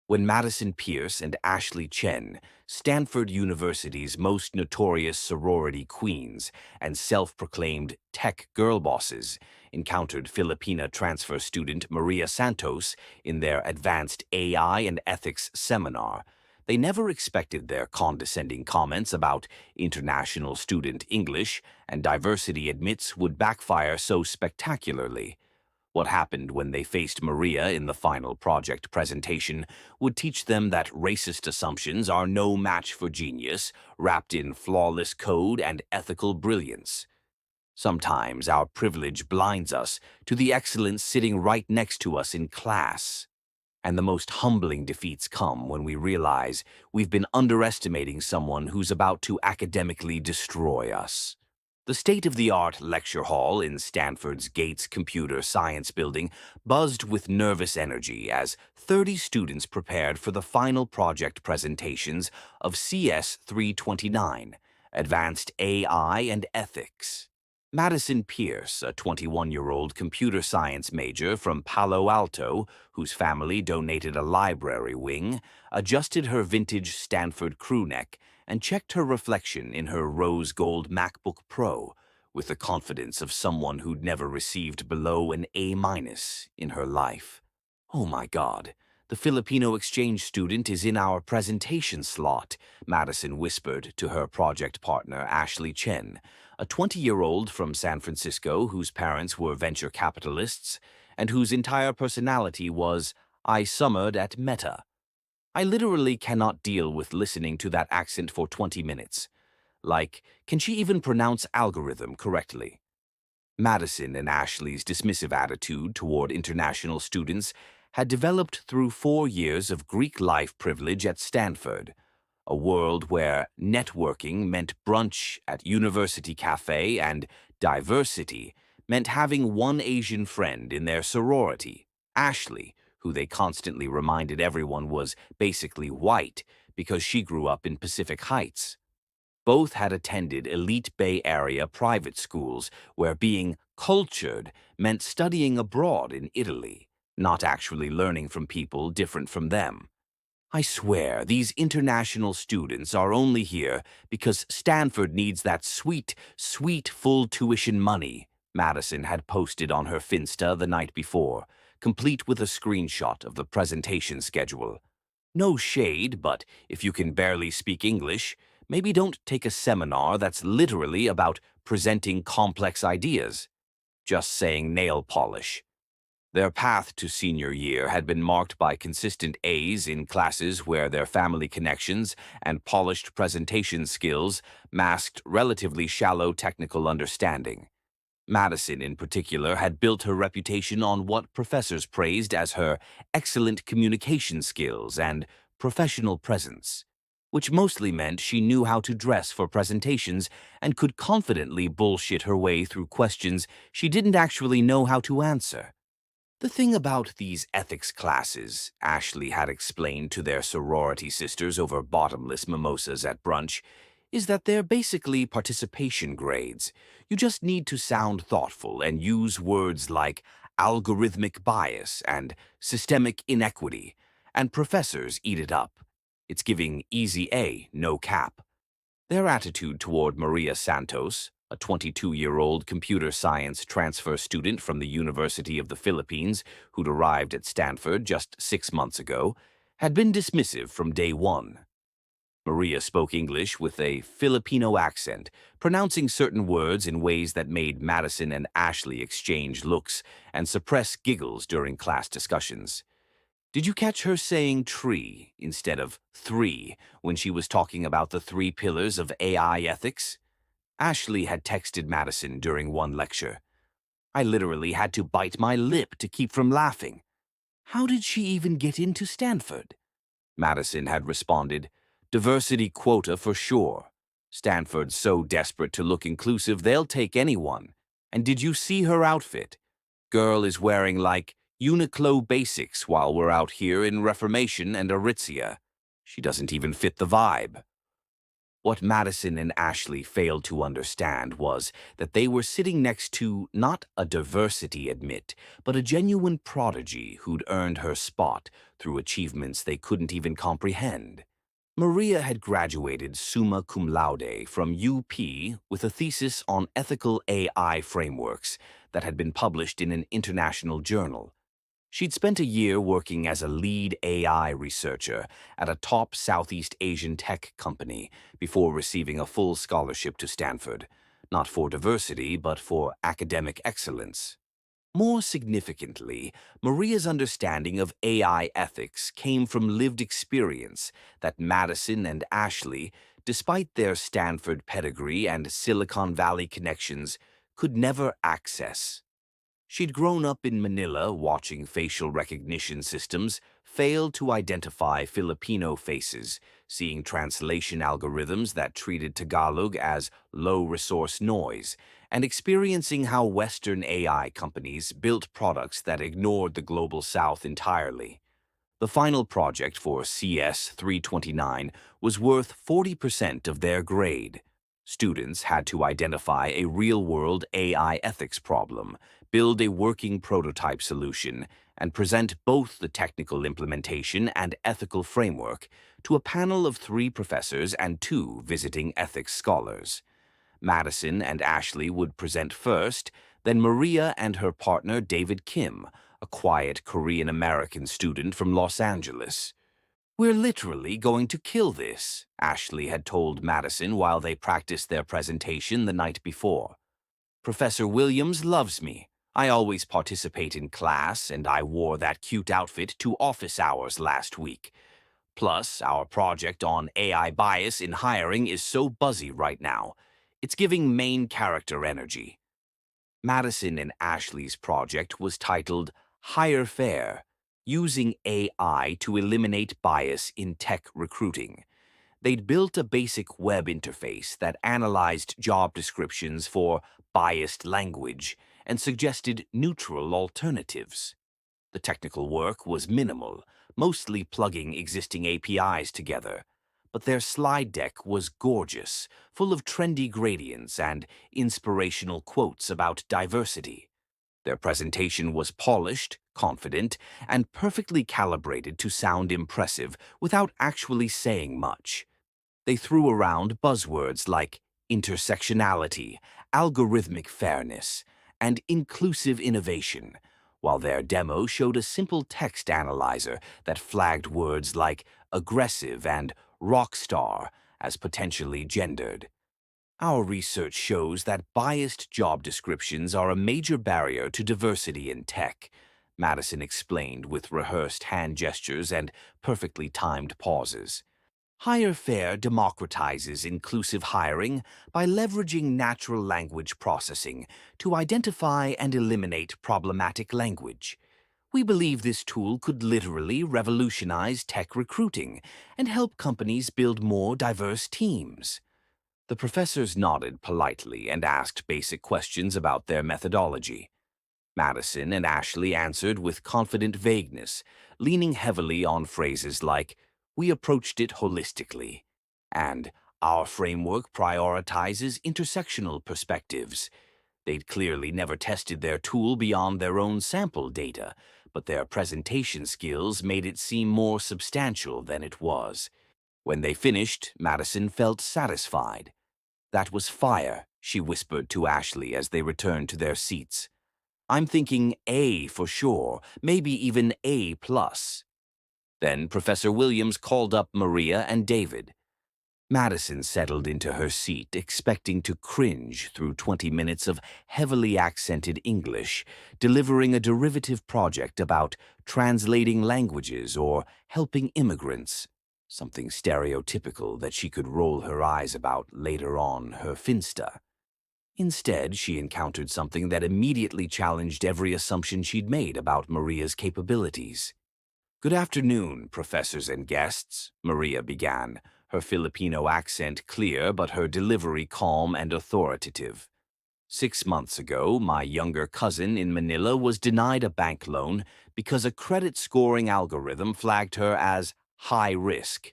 When Madison Pierce and Ashley Chen, Stanford University's most notorious sorority queens and self-proclaimed tech girl bosses, encountered Filipina transfer student Maria Santos in their advanced AI and ethics seminar, they never expected their condescending comments about international student English and diversity admits would backfire so spectacularly. What happened when they faced Maria in the final project presentation would teach them that racist assumptions are no match for genius, wrapped in flawless code and ethical brilliance. Sometimes our privilege blinds us to the excellence sitting right next to us in class. And the most humbling defeats come when we realize we've been underestimating someone who's about to academically destroy us. The state-of-the-art lecture hall in Stanford's Gates Computer Science Building buzzed with nervous energy as 30 students prepared for the final project presentations of CS 329, Advanced AI and Ethics. Madison Pierce, a 21-year-old computer science major from Palo Alto, whose family donated a library wing, adjusted her vintage Stanford crew neck and checked her reflection in her rose gold MacBook Pro with the confidence of someone who'd never received below an A- in her life. "Oh my God, the Filipino exchange student is in our presentation slot," Madison whispered to her project partner Ashley Chen, a 20-year-old from San Francisco whose parents were venture capitalists and whose entire personality was, "I summered at Meta." I literally cannot deal with listening to that accent for 20 minutes. Like, can she even pronounce algorithm correctly? Madison and Ashley's dismissive attitude toward international students had developed through 4 years of Greek life privilege at Stanford, a world where networking meant brunch at University Cafe and diversity meant having one Asian friend in their sorority, Ashley, who they constantly reminded everyone was basically white because she grew up in Pacific Heights. Both had attended elite Bay Area private schools where being cultured meant studying abroad in Italy, not actually learning from people different from them. I swear, these international students are only here because Stanford needs that sweet, sweet full tuition money, Madison had posted on her Finsta the night before, complete with a screenshot of the presentation schedule. No shade, but if you can barely speak English, maybe don't take a seminar that's literally about presenting complex ideas. Just saying nail polish. Their path to senior year had been marked by consistent A's in classes where their family connections and polished presentation skills masked relatively shallow technical understanding. Madison, in particular, had built her reputation on what professors praised as her excellent communication skills and professional presence, which mostly meant she knew how to dress for presentations and could confidently bullshit her way through questions she didn't actually know how to answer. The thing about these ethics classes, Ashley had explained to their sorority sisters over bottomless mimosas at brunch, is that they're basically participation grades. You just need to sound thoughtful and use words like algorithmic bias and systemic inequity, and professors eat it up. It's giving easy A, no cap. Their attitude toward Maria Santos, a 22-year-old computer science transfer student from the University of the Philippines who'd arrived at Stanford just 6 months ago, had been dismissive from day one. Maria spoke English with a Filipino accent, pronouncing certain words in ways that made Madison and Ashley exchange looks and suppress giggles during class discussions. Did you catch her saying tree instead of three when she was talking about the 3 pillars of AI ethics? Ashley had texted Madison during one lecture. I literally had to bite my lip to keep from laughing. How did she even get into Stanford? Madison had responded, diversity quota for sure. Stanford's so desperate to look inclusive they'll take anyone. And did you see her outfit? Girl is wearing like Uniqlo basics while we're out here in Reformation and Aritzia. She doesn't even fit the vibe. What Madison and Ashley failed to understand was that they were sitting next to not a diversity admit, but a genuine prodigy who'd earned her spot through achievements they couldn't even comprehend. Maria had graduated summa cum laude from UP with a thesis on ethical AI frameworks that had been published in an international journal. She'd spent a year working as a lead AI researcher at a top Southeast Asian tech company before receiving a full scholarship to Stanford, not for diversity, but for academic excellence. More significantly, Maria's understanding of AI ethics came from lived experience that Madison and Ashley, despite their Stanford pedigree and Silicon Valley connections, could never access. She'd grown up in Manila watching facial recognition systems fail to identify Filipino faces, seeing translation algorithms that treated Tagalog as low-resource noise, and experiencing how Western AI companies built products that ignored the global South entirely. The final project for CS 329 was worth 40% of their grade. Students had to identify a real-world AI ethics problem, build a working prototype solution, and present both the technical implementation and ethical framework to a panel of 3 professors and 2 visiting ethics scholars. Madison and Ashley would present first, then Maria and her partner David Kim, a quiet Korean-American student from Los Angeles. "We're literally going to kill this," Ashley had told Madison while they practiced their presentation the night before. "Professor Williams loves me. I always participate in class, and I wore that cute outfit to office hours last week. Plus, our project on AI bias in hiring is so buzzy right now. It's giving main character energy." Madison and Ashley's project was titled Hire Fair, Using AI to Eliminate Bias in Tech Recruiting. They'd built a basic web interface that analyzed job descriptions for biased language and suggested neutral alternatives. The technical work was minimal, mostly plugging existing APIs together, but their slide deck was gorgeous, full of trendy gradients and inspirational quotes about diversity. Their presentation was polished, confident, and perfectly calibrated to sound impressive without actually saying much. They threw around buzzwords like intersectionality, algorithmic fairness, and inclusive innovation, while their demo showed a simple text analyzer that flagged words like aggressive and rock star as potentially gendered. "Our research shows that biased job descriptions are a major barrier to diversity in tech," Madison explained with rehearsed hand gestures and perfectly timed pauses. Hire Fair democratizes inclusive hiring by leveraging natural language processing to identify and eliminate problematic language. We believe this tool could literally revolutionize tech recruiting and help companies build more diverse teams. The professors nodded politely and asked basic questions about their methodology. Madison and Ashley answered with confident vagueness, leaning heavily on phrases like, "We approached it holistically," and "Our framework prioritizes intersectional perspectives." They'd clearly never tested their tool beyond their own sample data, but their presentation skills made it seem more substantial than it was. When they finished, Madison felt satisfied. "That was fire," she whispered to Ashley as they returned to their seats. "I'm thinking A for sure, maybe even A plus." Then Professor Williams called up Maria and David. Madison settled into her seat, expecting to cringe through 20 minutes of heavily accented English, delivering a derivative project about translating languages or helping immigrants, something stereotypical that she could roll her eyes about later on her Finsta. Instead, she encountered something that immediately challenged every assumption she'd made about Maria's capabilities. "Good afternoon, professors and guests," Maria began, her Filipino accent clear but her delivery calm and authoritative. "6 months ago, my younger cousin in Manila was denied a bank loan because a credit scoring algorithm flagged her as high risk.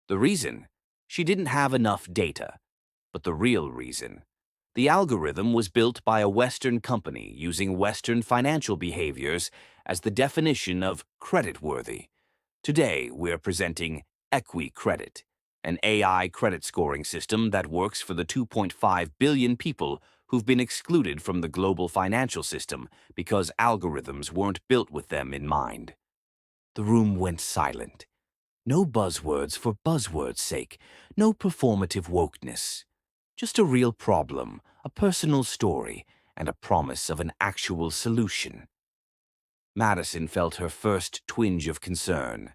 The reason? She didn't have enough data. But the real reason: the algorithm was built by a Western company using Western financial behaviors as the definition of creditworthy. Today, we're presenting EquiCredit, an AI credit scoring system that works for the 2.5 billion people who've been excluded from the global financial system because algorithms weren't built with them in mind. The room went silent. No buzzwords for buzzwords' sake, no performative wokeness. Just a real problem, a personal story, and a promise of an actual solution. Madison felt her first twinge of concern.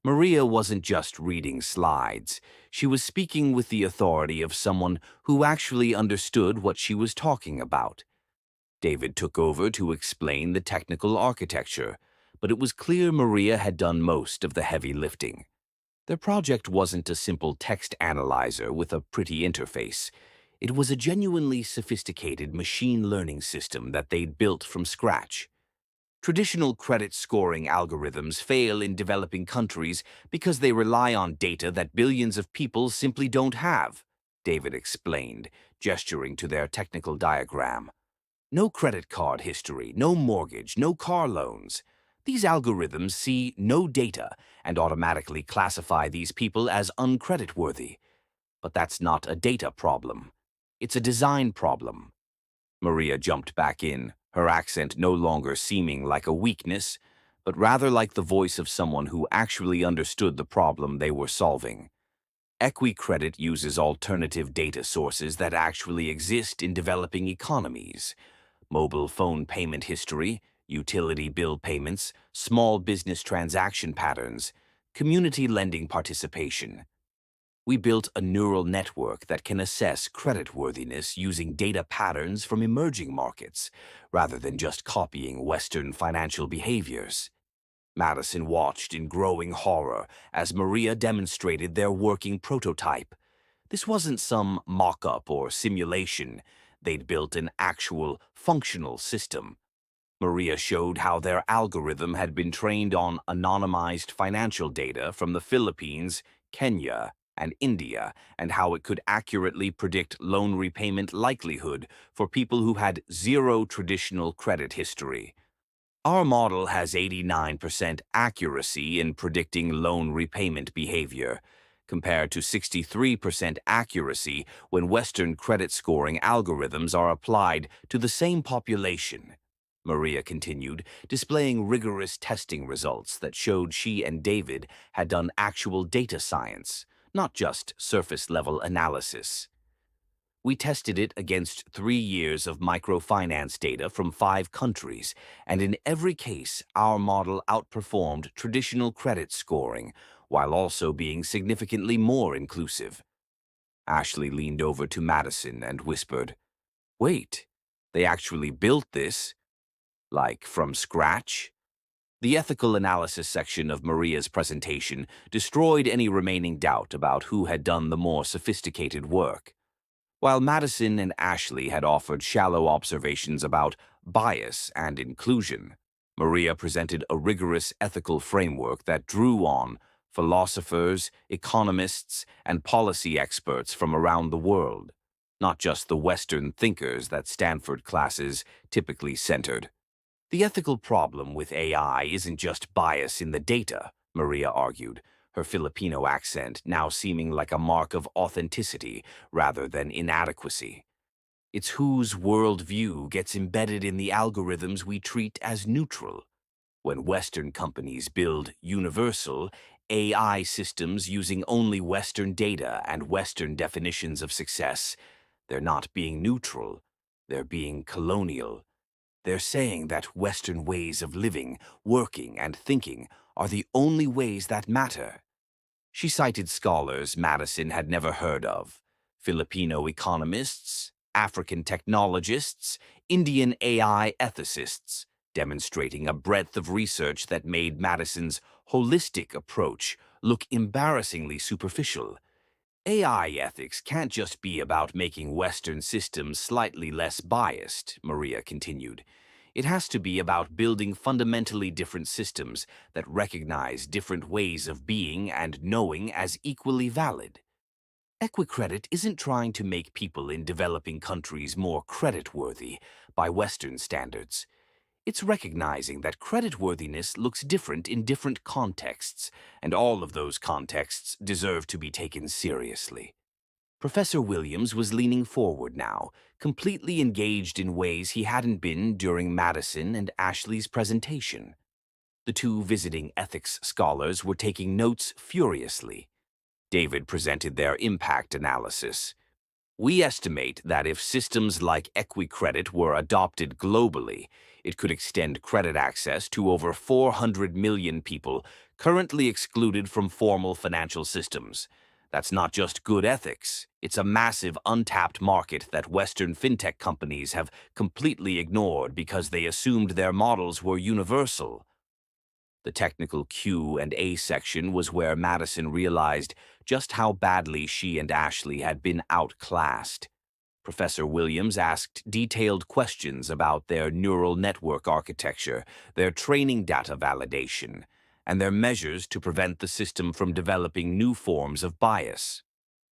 Maria wasn't just reading slides. She was speaking with the authority of someone who actually understood what she was talking about. David took over to explain the technical architecture, but it was clear Maria had done most of the heavy lifting. Their project wasn't a simple text analyzer with a pretty interface. It was a genuinely sophisticated machine learning system that they'd built from scratch. Traditional credit scoring algorithms fail in developing countries because they rely on data that billions of people simply don't have, David explained, gesturing to their technical diagram. No credit card history, no mortgage, no car loans. These algorithms see no data and automatically classify these people as uncreditworthy. But that's not a data problem. It's a design problem. Maria jumped back in, her accent no longer seeming like a weakness, but rather like the voice of someone who actually understood the problem they were solving. EquiCredit uses alternative data sources that actually exist in developing economies: mobile phone payment history, utility bill payments, small business transaction patterns, community lending participation. We built a neural network that can assess creditworthiness using data patterns from emerging markets, rather than just copying Western financial behaviors. Madison watched in growing horror as Maria demonstrated their working prototype. This wasn't some mock-up or simulation. They'd built an actual, functional system. Maria showed how their algorithm had been trained on anonymized financial data from the Philippines, Kenya, and India, and how it could accurately predict loan repayment likelihood for people who had zero traditional credit history. Our model has 89% accuracy in predicting loan repayment behavior, compared to 63% accuracy when Western credit scoring algorithms are applied to the same population. Maria continued, displaying rigorous testing results that showed she and David had done actual data science, not just surface-level analysis. We tested it against 3 years of microfinance data from 5 countries, and in every case, our model outperformed traditional credit scoring, while also being significantly more inclusive. Ashley leaned over to Madison and whispered, "Wait, they actually built this? Like, from scratch?" The ethical analysis section of Maria's presentation destroyed any remaining doubt about who had done the more sophisticated work. While Madison and Ashley had offered shallow observations about bias and inclusion, Maria presented a rigorous ethical framework that drew on philosophers, economists, and policy experts from around the world, not just the Western thinkers that Stanford classes typically centered. The ethical problem with AI isn't just bias in the data, Maria argued, her Filipino accent now seeming like a mark of authenticity rather than inadequacy. It's whose worldview gets embedded in the algorithms we treat as neutral. When Western companies build universal AI systems using only Western data and Western definitions of success, they're not being neutral, they're being colonial. They're saying that Western ways of living, working, and thinking are the only ways that matter. She cited scholars Madison had never heard of: Filipino economists, African technologists, Indian AI ethicists, demonstrating a breadth of research that made Madison's holistic approach look embarrassingly superficial. AI ethics can't just be about making Western systems slightly less biased, Maria continued. It has to be about building fundamentally different systems that recognize different ways of being and knowing as equally valid. Equicredit isn't trying to make people in developing countries more creditworthy by Western standards. It's recognizing that creditworthiness looks different in different contexts, and all of those contexts deserve to be taken seriously. Professor Williams was leaning forward now, completely engaged in ways he hadn't been during Madison and Ashley's presentation. The two visiting ethics scholars were taking notes furiously. David presented their impact analysis. We estimate that if systems like EquiCredit were adopted globally, it could extend credit access to over 400 million people currently excluded from formal financial systems. That's not just good ethics. It's a massive untapped market that Western fintech companies have completely ignored because they assumed their models were universal. The technical Q&A section was where Madison realized just how badly she and Ashley had been outclassed. Professor Williams asked detailed questions about their neural network architecture, their training data validation, and their measures to prevent the system from developing new forms of bias.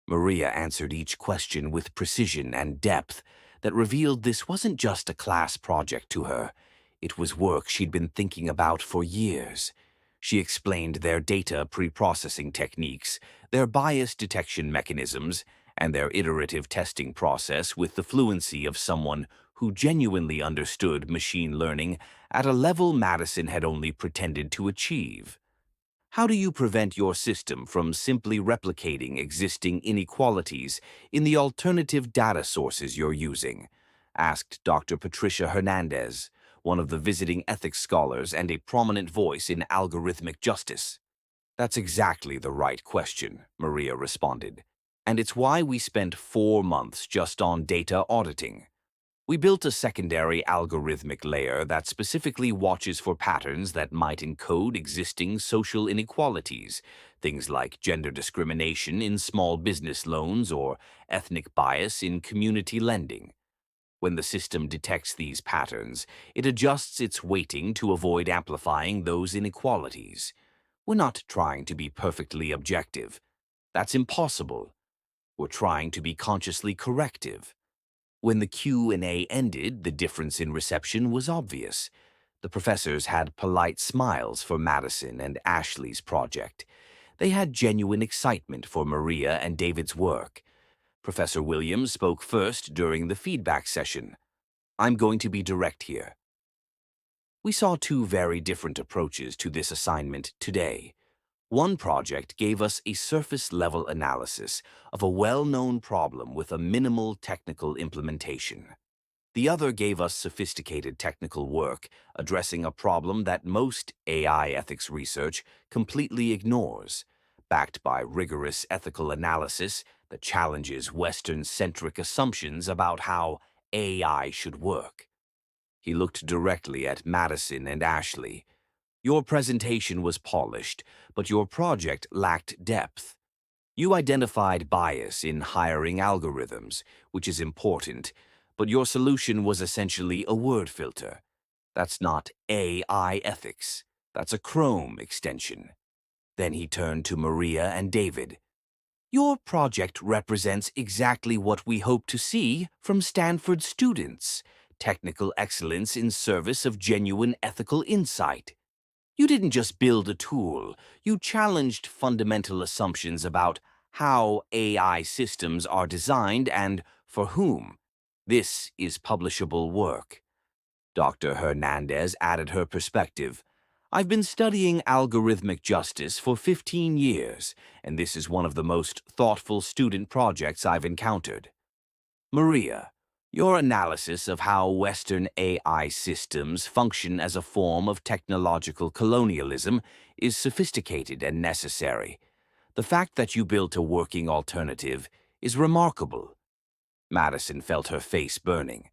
Maria answered each question with precision and depth that revealed this wasn't just a class project to her. It was work she'd been thinking about for years. She explained their data pre-processing techniques, their bias detection mechanisms, and their iterative testing process with the fluency of someone who genuinely understood machine learning at a level Madison had only pretended to achieve. How do you prevent your system from simply replicating existing inequalities in the alternative data sources you're using? Asked Dr. Patricia Hernandez, one of the visiting ethics scholars and a prominent voice in algorithmic justice. That's exactly the right question, Maria responded. And it's why we spent 4 months just on data auditing. We built a secondary algorithmic layer that specifically watches for patterns that might encode existing social inequalities, things like gender discrimination in small business loans or ethnic bias in community lending. When the system detects these patterns, it adjusts its weighting to avoid amplifying those inequalities. We're not trying to be perfectly objective. That's impossible. We're trying to be consciously corrective. When the Q&A ended, the difference in reception was obvious. The professors had polite smiles for Madison and Ashley's project. They had genuine excitement for Maria and David's work. Professor Williams spoke first during the feedback session. I'm going to be direct here. We saw two very different approaches to this assignment today. One project gave us a surface-level analysis of a well-known problem with a minimal technical implementation. The other gave us sophisticated technical work addressing a problem that most AI ethics research completely ignores, backed by rigorous ethical analysis that challenges Western-centric assumptions about how AI should work. He looked directly at Madison and Ashley. Your presentation was polished, but your project lacked depth. You identified bias in hiring algorithms, which is important, but your solution was essentially a word filter. That's not AI ethics. That's a Chrome extension. Then he turned to Maria and David. Your project represents exactly what we hope to see from Stanford students: technical excellence in service of genuine ethical insight. You didn't just build a tool, you challenged fundamental assumptions about how AI systems are designed and for whom. This is publishable work. Dr. Hernandez added her perspective. I've been studying algorithmic justice for 15 years, and this is one of the most thoughtful student projects I've encountered. Maria, your analysis of how Western AI systems function as a form of technological colonialism is sophisticated and necessary. The fact that you built a working alternative is remarkable. Madison felt her face burning.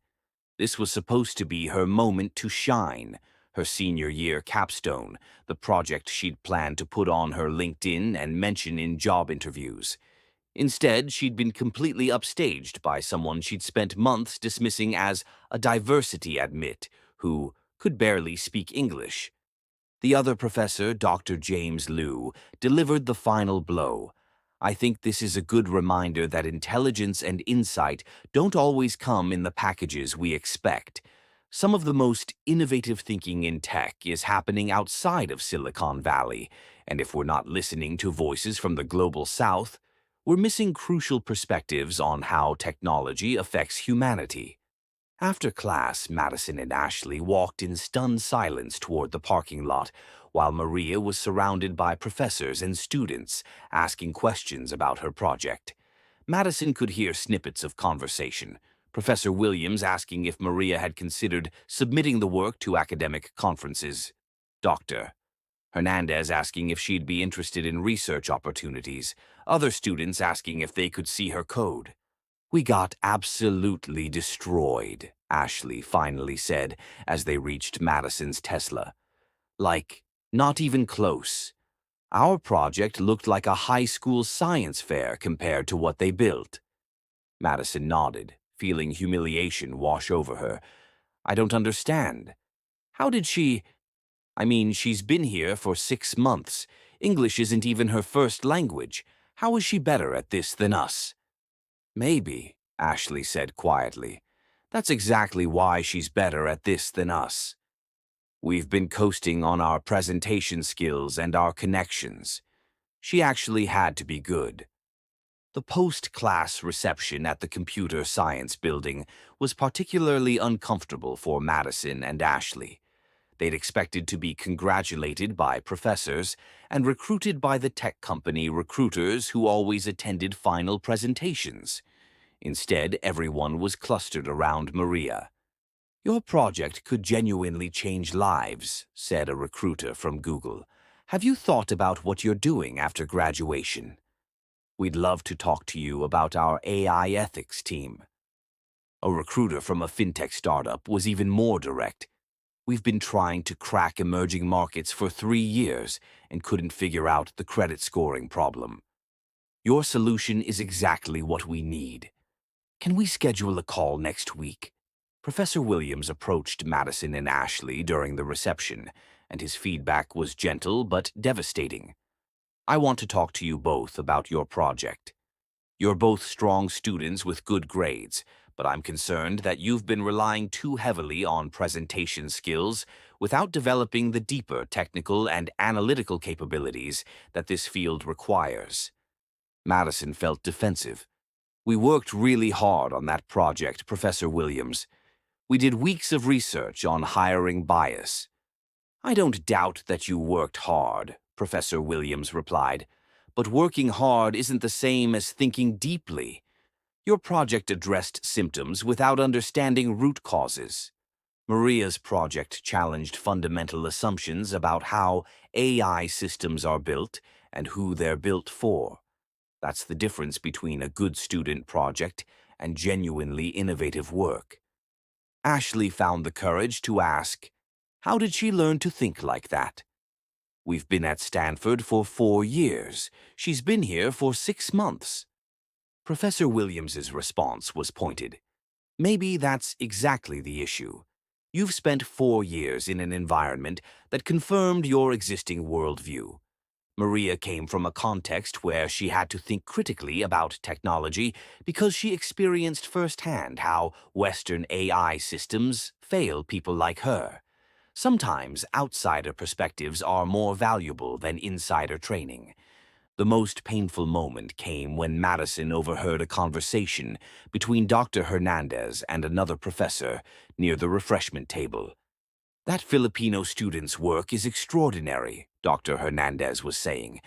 This was supposed to be her moment to shine, her senior year capstone, the project she'd planned to put on her LinkedIn and mention in job interviews. Instead, she'd been completely upstaged by someone she'd spent months dismissing as a diversity admit who could barely speak English. The other professor, Dr. James Liu, delivered the final blow. I think this is a good reminder that intelligence and insight don't always come in the packages we expect. Some of the most innovative thinking in tech is happening outside of Silicon Valley, and if we're not listening to voices from the global south, we're missing crucial perspectives on how technology affects humanity. After class, Madison and Ashley walked in stunned silence toward the parking lot, while Maria was surrounded by professors and students asking questions about her project. Madison could hear snippets of conversation. Professor Williams asking if Maria had considered submitting the work to academic conferences. Dr. Hernandez asking if she'd be interested in research opportunities. Other students asking if they could see her code. "We got absolutely destroyed," Ashley finally said as they reached Madison's Tesla. "Like, not even close. Our project looked like a high school science fair compared to what they built." Madison nodded, feeling humiliation wash over her. "I don't understand. How did she— I mean, she's been here for 6 months. English isn't even her first language. How is she better at this than us?" "Maybe," Ashley said quietly. "That's exactly why she's better at this than us. We've been coasting on our presentation skills and our connections. She actually had to be good." The post-class reception at the Computer Science Building was particularly uncomfortable for Madison and Ashley. They'd expected to be congratulated by professors and recruited by the tech company recruiters who always attended final presentations. Instead, everyone was clustered around Maria. "Your project could genuinely change lives," said a recruiter from Google. "Have you thought about what you're doing after graduation?" "We'd love to talk to you about our AI ethics team." A recruiter from a fintech startup was even more direct. "We've been trying to crack emerging markets for 3 years and couldn't figure out the credit scoring problem. Your solution is exactly what we need. Can we schedule a call next week?" Professor Williams approached Madison and Ashley during the reception, and his feedback was gentle but devastating. "I want to talk to you both about your project. You're both strong students with good grades, but I'm concerned that you've been relying too heavily on presentation skills without developing the deeper technical and analytical capabilities that this field requires." Madison felt defensive. "We worked really hard on that project, Professor Williams. We did weeks of research on hiring bias." "I don't doubt that you worked hard," Professor Williams replied, "but working hard isn't the same as thinking deeply. Your project addressed symptoms without understanding root causes. Maria's project challenged fundamental assumptions about how AI systems are built and who they're built for. That's the difference between a good student project and genuinely innovative work." Ashley found the courage to ask, "How did she learn to think like that?" "We've been at Stanford for 4 years. She's been here for 6 months." Professor Williams's response was pointed. "Maybe that's exactly the issue. You've spent 4 years in an environment that confirmed your existing worldview. Maria came from a context where she had to think critically about technology because she experienced firsthand how Western AI systems fail people like her. Sometimes outsider perspectives are more valuable than insider training." The most painful moment came when Madison overheard a conversation between Dr. Hernandez and another professor near the refreshment table. "That Filipino student's work is extraordinary," Dr. Hernandez was saying.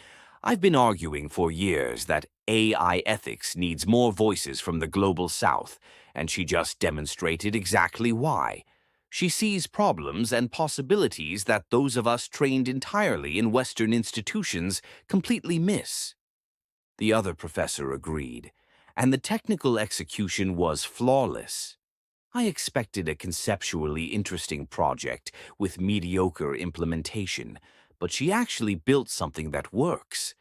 "I've been arguing for years that AI ethics needs more voices from the global south, and she just demonstrated exactly why. She sees problems and possibilities that those of us trained entirely in Western institutions completely miss." The other professor agreed, and the technical execution was flawless. "I expected a conceptually interesting project with mediocre implementation, but she actually built something that works.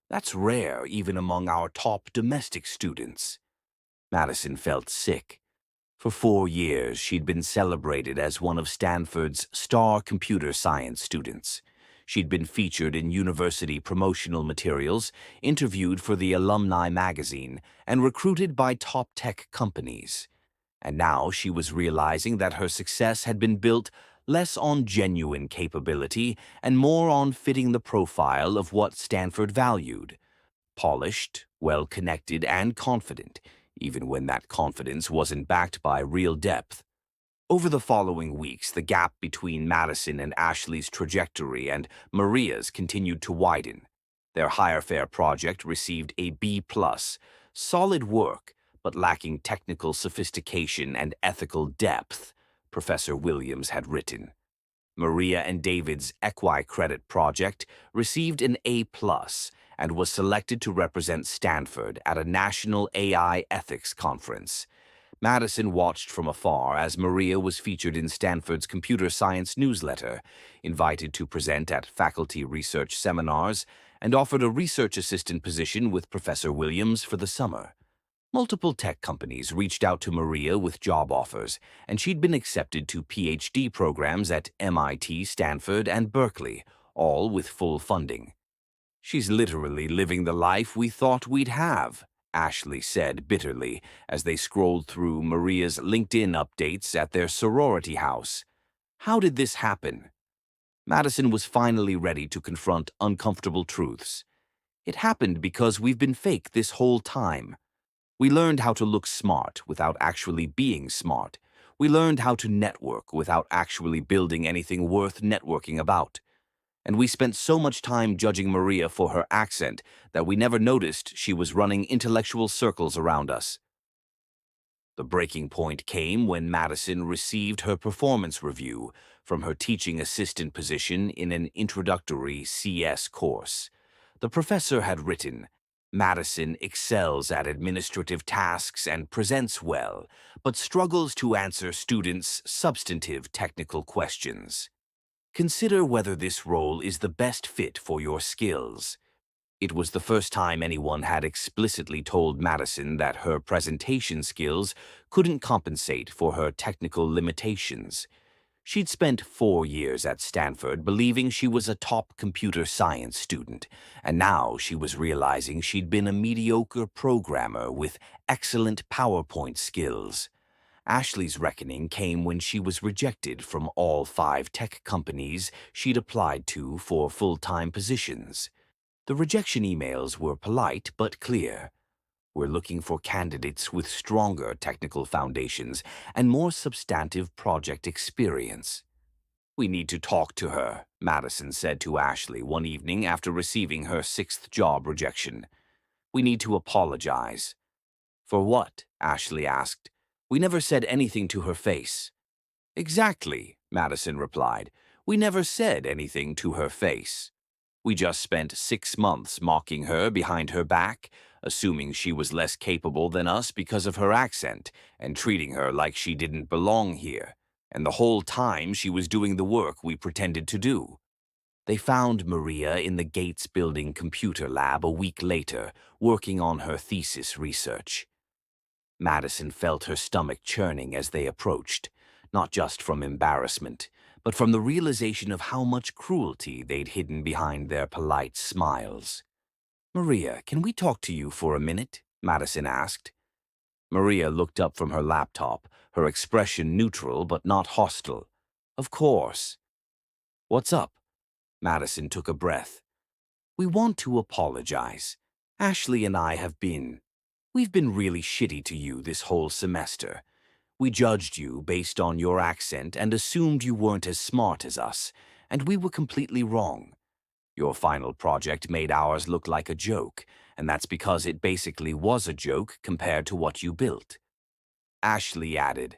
That's rare even among our top domestic students." Madison felt sick. For 4 years, she'd been celebrated as one of Stanford's star computer science students. She'd been featured in university promotional materials, interviewed for the alumni magazine, and recruited by top tech companies. And now she was realizing that her success had been built less on genuine capability and more on fitting the profile of what Stanford valued: polished, well-connected, and confident, even when that confidence wasn't backed by real depth. Over the following weeks, the gap between Madison and Ashley's trajectory and Maria's continued to widen. Their higher fare project received a B+, solid work, but lacking technical sophistication and ethical depth, Professor Williams had written. Maria and David's Equi-Credit project received an A+ and was selected to represent Stanford at a national AI ethics conference. Madison watched from afar as Maria was featured in Stanford's computer science newsletter, invited to present at faculty research seminars, and offered a research assistant position with Professor Williams for the summer. Multiple tech companies reached out to Maria with job offers, and she'd been accepted to PhD programs at MIT, Stanford, and Berkeley, all with full funding. "She's literally living the life we thought we'd have," Ashley said bitterly as they scrolled through Maria's LinkedIn updates at their sorority house. How did this happen? Madison was finally ready to confront uncomfortable truths. It happened because we've been fake this whole time. We learned how to look smart without actually being smart. We learned how to network without actually building anything worth networking about. And we spent so much time judging Maria for her accent that we never noticed she was running intellectual circles around us. The breaking point came when Madison received her performance review from her teaching assistant position in an introductory CS course. The professor had written, "Madison excels at administrative tasks and presents well, but struggles to answer students' substantive technical questions. Consider whether this role is the best fit for your skills." It was the first time anyone had explicitly told Madison that her presentation skills couldn't compensate for her technical limitations. She'd spent 4 years at Stanford believing she was a top computer science student, and now she was realizing she'd been a mediocre programmer with excellent PowerPoint skills. Ashley's reckoning came when she was rejected from all 5 tech companies she'd applied to for full-time positions. The rejection emails were polite but clear. "We're looking for candidates with stronger technical foundations and more substantive project experience." "We need to talk to her," Madison said to Ashley one evening after receiving her 6th job rejection. "We need to apologize." "For what?" Ashley asked. "We never said anything to her face." "Exactly," Madison replied. "We never said anything to her face. We just spent 6 months mocking her behind her back, assuming she was less capable than us because of her accent, and treating her like she didn't belong here. And the whole time she was doing the work we pretended to do." They found Maria in the Gates Building computer lab a week later, working on her thesis research. Madison felt her stomach churning as they approached, not just from embarrassment, but from the realization of how much cruelty they'd hidden behind their polite smiles. "Maria, can we talk to you for a minute?" Madison asked. Maria looked up from her laptop, her expression neutral but not hostile. "Of course." "What's up?" Madison took a breath. "We want to apologize. Ashley and I we've been really shitty to you this whole semester. We judged you based on your accent and assumed you weren't as smart as us, and we were completely wrong. Your final project made ours look like a joke, and that's because it basically was a joke compared to what you built." Ashley added,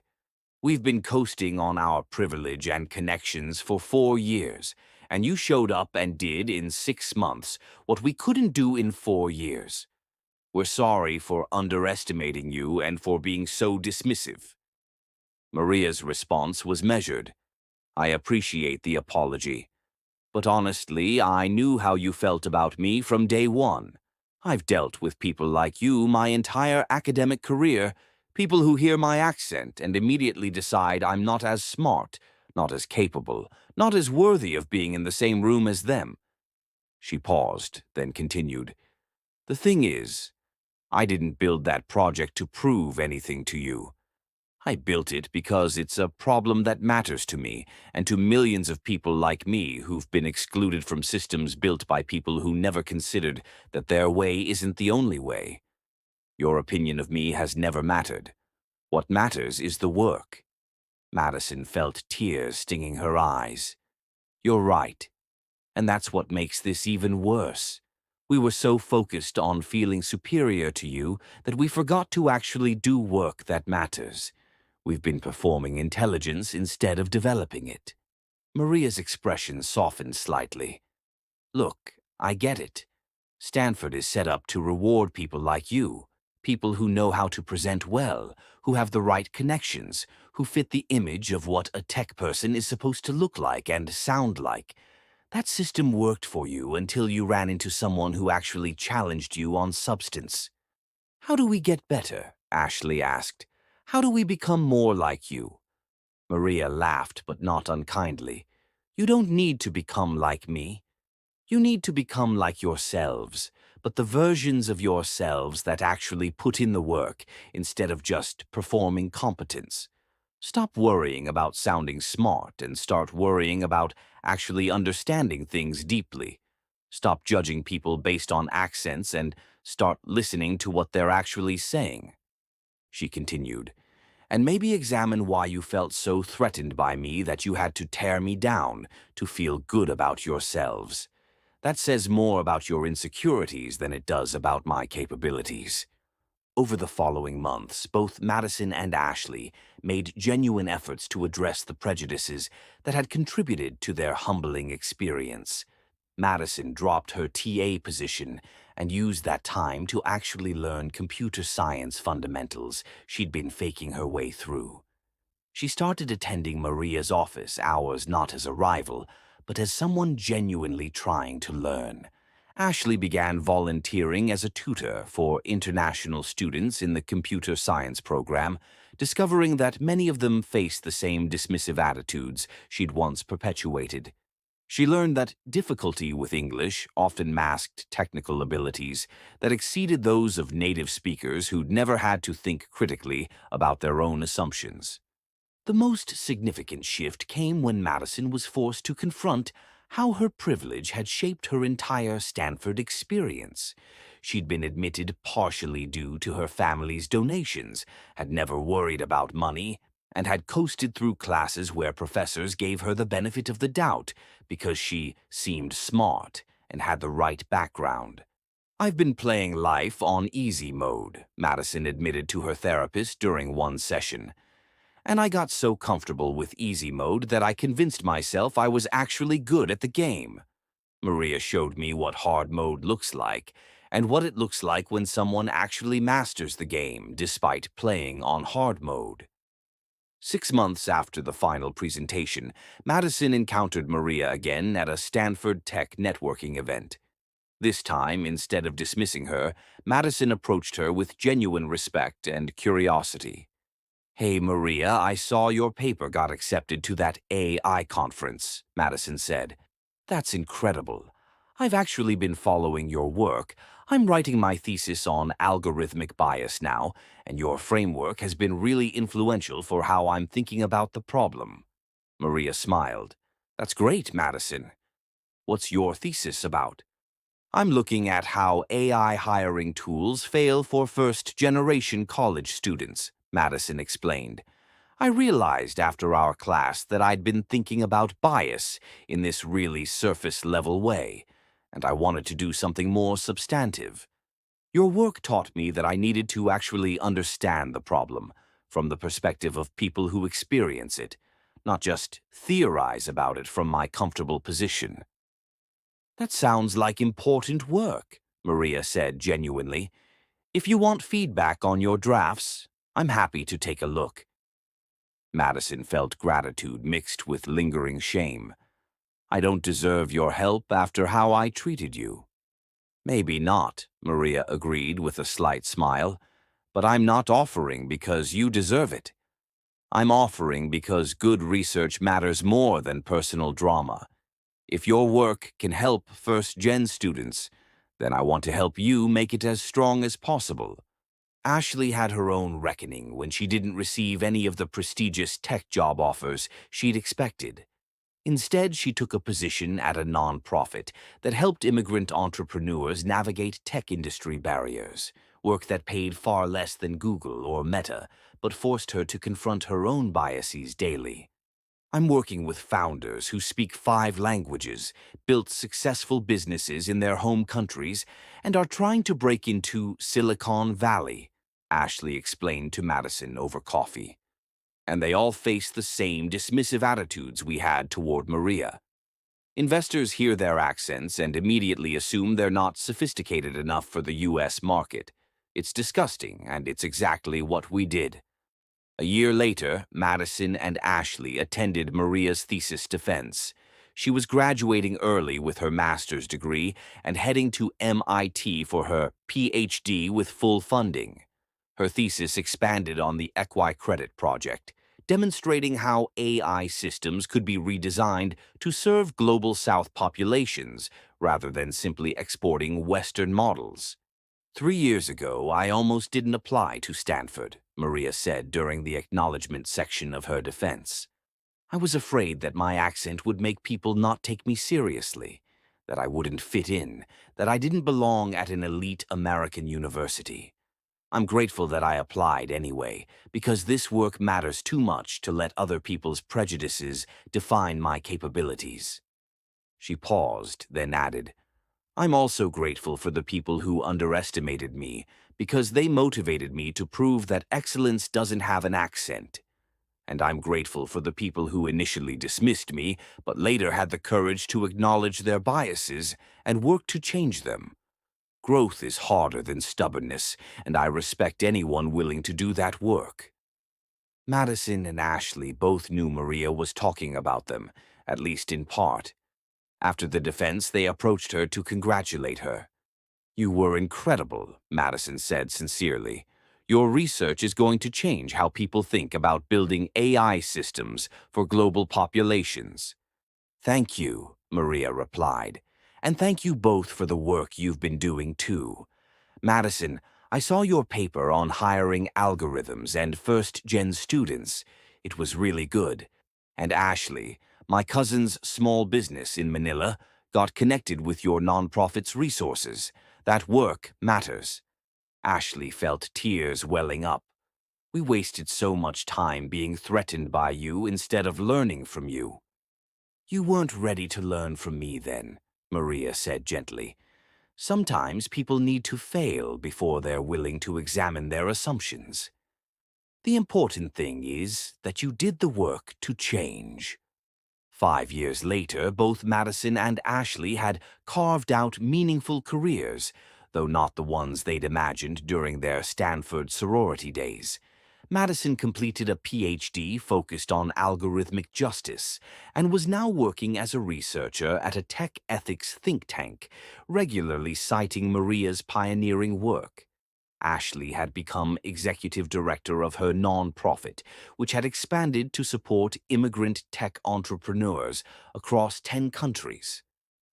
"We've been coasting on our privilege and connections for 4 years, and you showed up and did in 6 months what we couldn't do in 4 years. We're sorry for underestimating you and for being so dismissive." Maria's response was measured. "I appreciate the apology. But honestly, I knew how you felt about me from day one. I've dealt with people like you my entire academic career, people who hear my accent and immediately decide I'm not as smart, not as capable, not as worthy of being in the same room as them. She paused, then continued, "The thing is, I didn't build that project to prove anything to you. I built it because it's a problem that matters to me and to millions of people like me who've been excluded from systems built by people who never considered that their way isn't the only way. Your opinion of me has never mattered. What matters is the work." Madison felt tears stinging her eyes. "You're right. And that's what makes this even worse. We were so focused on feeling superior to you that we forgot to actually do work that matters. We've been performing intelligence instead of developing it." Maria's expression softened slightly. "Look, I get it. Stanford is set up to reward people like you, people who know how to present well, who have the right connections, who fit the image of what a tech person is supposed to look like and sound like. That system worked for you until you ran into someone who actually challenged you on substance." "How do we get better?" Ashley asked. "How do we become more like you?" Maria laughed, but not unkindly. "You don't need to become like me. You need to become like yourselves, but the versions of yourselves that actually put in the work instead of just performing competence. Stop worrying about sounding smart and start worrying about actually understanding things deeply. Stop judging people based on accents and start listening to what they're actually saying." She continued, "And maybe examine why you felt so threatened by me that you had to tear me down to feel good about yourselves. That says more about your insecurities than it does about my capabilities." Over the following months, both Madison and Ashley made genuine efforts to address the prejudices that had contributed to their humbling experience. Madison dropped her TA position and used that time to actually learn computer science fundamentals she'd been faking her way through. She started attending Maria's office hours not as a rival, but as someone genuinely trying to learn. Ashley began volunteering as a tutor for international students in the computer science program, discovering that many of them faced the same dismissive attitudes she'd once perpetuated. She learned that difficulty with English often masked technical abilities that exceeded those of native speakers who'd never had to think critically about their own assumptions. The most significant shift came when Madison was forced to confront how her privilege had shaped her entire Stanford experience. She'd been admitted partially due to her family's donations, had never worried about money, and had coasted through classes where professors gave her the benefit of the doubt because she seemed smart and had the right background. "I've been playing life on easy mode," Madison admitted to her therapist during one session. "And I got so comfortable with easy mode that I convinced myself I was actually good at the game. Maria showed me what hard mode looks like, and what it looks like when someone actually masters the game despite playing on hard mode." 6 months after the final presentation, Madison encountered Maria again at a Stanford Tech networking event. This time, instead of dismissing her, Madison approached her with genuine respect and curiosity. "Hey, Maria, I saw your paper got accepted to that AI conference," Madison said. "That's incredible. I've actually been following your work. I'm writing my thesis on algorithmic bias now, and your framework has been really influential for how I'm thinking about the problem." Maria smiled. "That's great, Madison. What's your thesis about?" "I'm looking at how AI hiring tools fail for first-generation college students," Madison explained. "I realized after our class that I'd been thinking about bias in this really surface-level way, and I wanted to do something more substantive. Your work taught me that I needed to actually understand the problem from the perspective of people who experience it, not just theorize about it from my comfortable position." "That sounds like important work," Maria said genuinely. "If you want feedback on your drafts, I'm happy to take a look." Madison felt gratitude mixed with lingering shame. "I don't deserve your help after how I treated you." "Maybe not," Maria agreed with a slight smile, "but I'm not offering because you deserve it." I'm offering because good research matters more than personal drama. If your work can help first-gen students, then I want to help you make it as strong as possible. Ashley had her own reckoning when she didn't receive any of the prestigious tech job offers she'd expected. Instead, she took a position at a nonprofit that helped immigrant entrepreneurs navigate tech industry barriers, work that paid far less than Google or Meta, but forced her to confront her own biases daily. I'm working with founders who speak 5 languages, built successful businesses in their home countries, and are trying to break into Silicon Valley, Ashley explained to Madison over coffee. And they all face the same dismissive attitudes we had toward Maria. Investors hear their accents and immediately assume they're not sophisticated enough for the US market. It's disgusting, and it's exactly what we did. A year later, Madison and Ashley attended Maria's thesis defense. She was graduating early with her master's degree and heading to MIT for her PhD with full funding. Her thesis expanded on the Equi-Credit project, demonstrating how AI systems could be redesigned to serve Global South populations rather than simply exporting Western models. 3 years ago, I almost didn't apply to Stanford, Maria said during the acknowledgement section of her defense. I was afraid that my accent would make people not take me seriously, that I wouldn't fit in, that I didn't belong at an elite American university. I'm grateful that I applied anyway, because this work matters too much to let other people's prejudices define my capabilities. She paused, then added, I'm also grateful for the people who underestimated me, because they motivated me to prove that excellence doesn't have an accent. And I'm grateful for the people who initially dismissed me, but later had the courage to acknowledge their biases and work to change them. Growth is harder than stubbornness, and I respect anyone willing to do that work. Madison and Ashley both knew Maria was talking about them, at least in part. After the defense, they approached her to congratulate her. You were incredible, Madison said sincerely. Your research is going to change how people think about building AI systems for global populations. Thank you, Maria replied. And thank you both for the work you've been doing too. Madison, I saw your paper on hiring algorithms and first-gen students. It was really good. And Ashley, my cousin's small business in Manila, got connected with your nonprofit's resources. That work matters. Ashley felt tears welling up. We wasted so much time being threatened by you instead of learning from you. You weren't ready to learn from me then, Maria said gently. Sometimes people need to fail before they're willing to examine their assumptions. The important thing is that you did the work to change. 5 years later, both Madison and Ashley had carved out meaningful careers, though not the ones they'd imagined during their Stanford sorority days. Madison completed a PhD focused on algorithmic justice and was now working as a researcher at a tech ethics think tank, regularly citing Maria's pioneering work. Ashley had become executive director of her nonprofit, which had expanded to support immigrant tech entrepreneurs across 10 countries.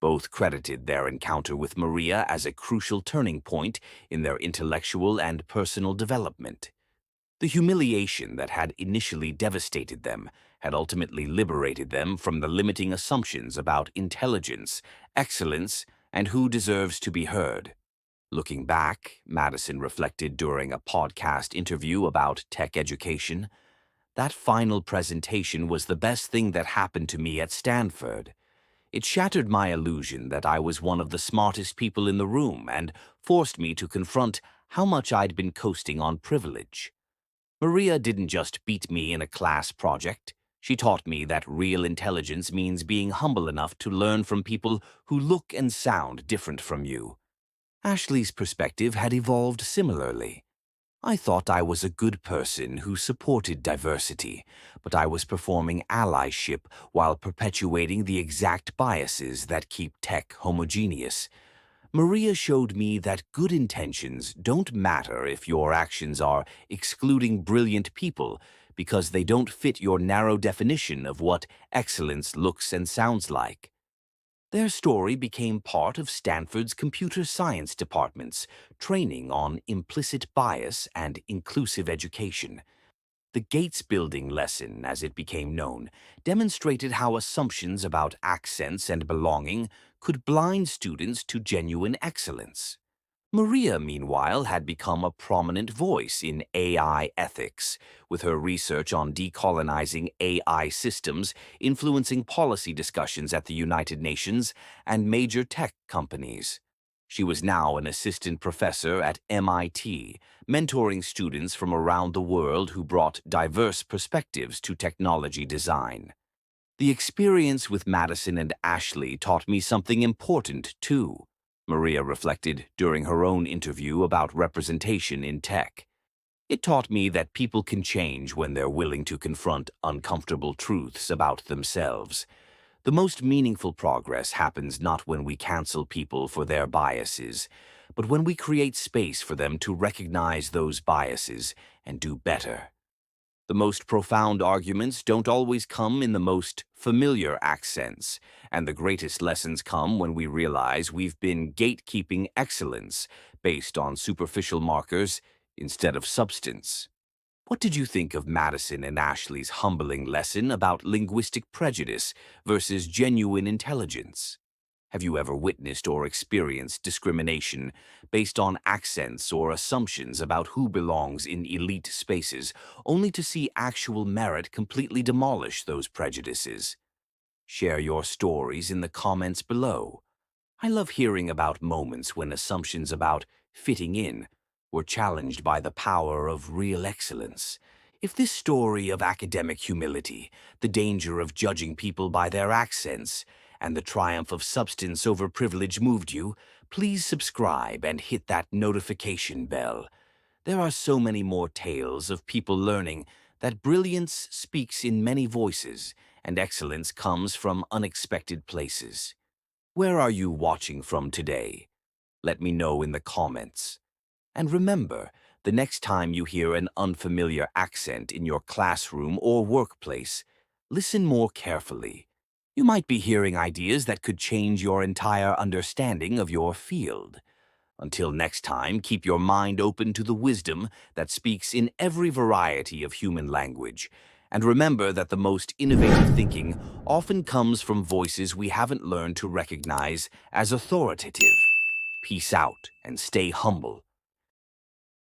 Both credited their encounter with Maria as a crucial turning point in their intellectual and personal development. The humiliation that had initially devastated them had ultimately liberated them from the limiting assumptions about intelligence, excellence, and who deserves to be heard. Looking back, Madison reflected during a podcast interview about tech education, that final presentation was the best thing that happened to me at Stanford. It shattered my illusion that I was one of the smartest people in the room and forced me to confront how much I'd been coasting on privilege. Maria didn't just beat me in a class project. She taught me that real intelligence means being humble enough to learn from people who look and sound different from you. Ashley's perspective had evolved similarly. I thought I was a good person who supported diversity, but I was performing allyship while perpetuating the exact biases that keep tech homogeneous. Maria showed me that good intentions don't matter if your actions are excluding brilliant people, because they don't fit your narrow definition of what excellence looks and sounds like. Their story became part of Stanford's computer science department's training on implicit bias and inclusive education. The Gates Building lesson, as it became known, demonstrated how assumptions about accents and belonging could blind students to genuine excellence. Maria, meanwhile, had become a prominent voice in AI ethics, with her research on decolonizing AI systems influencing policy discussions at the United Nations and major tech companies. She was now an assistant professor at MIT, mentoring students from around the world who brought diverse perspectives to technology design. The experience with Madison and Ashley taught me something important, too, Maria reflected during her own interview about representation in tech. It taught me that people can change when they're willing to confront uncomfortable truths about themselves. The most meaningful progress happens not when we cancel people for their biases, but when we create space for them to recognize those biases and do better. The most profound arguments don't always come in the most familiar accents, and the greatest lessons come when we realize we've been gatekeeping excellence based on superficial markers instead of substance. What did you think of Madison and Ashley's humbling lesson about linguistic prejudice versus genuine intelligence? Have you ever witnessed or experienced discrimination based on accents or assumptions about who belongs in elite spaces, only to see actual merit completely demolish those prejudices? Share your stories in the comments below. I love hearing about moments when assumptions about fitting in were challenged by the power of real excellence. If this story of academic humility, the danger of judging people by their accents, and the triumph of substance over privilege moved you, please subscribe and hit that notification bell. There are so many more tales of people learning that brilliance speaks in many voices and excellence comes from unexpected places. Where are you watching from today? Let me know in the comments. And remember, the next time you hear an unfamiliar accent in your classroom or workplace, listen more carefully. You might be hearing ideas that could change your entire understanding of your field. Until next time, keep your mind open to the wisdom that speaks in every variety of human language. And remember that the most innovative thinking often comes from voices we haven't learned to recognize as authoritative. Peace out and stay humble.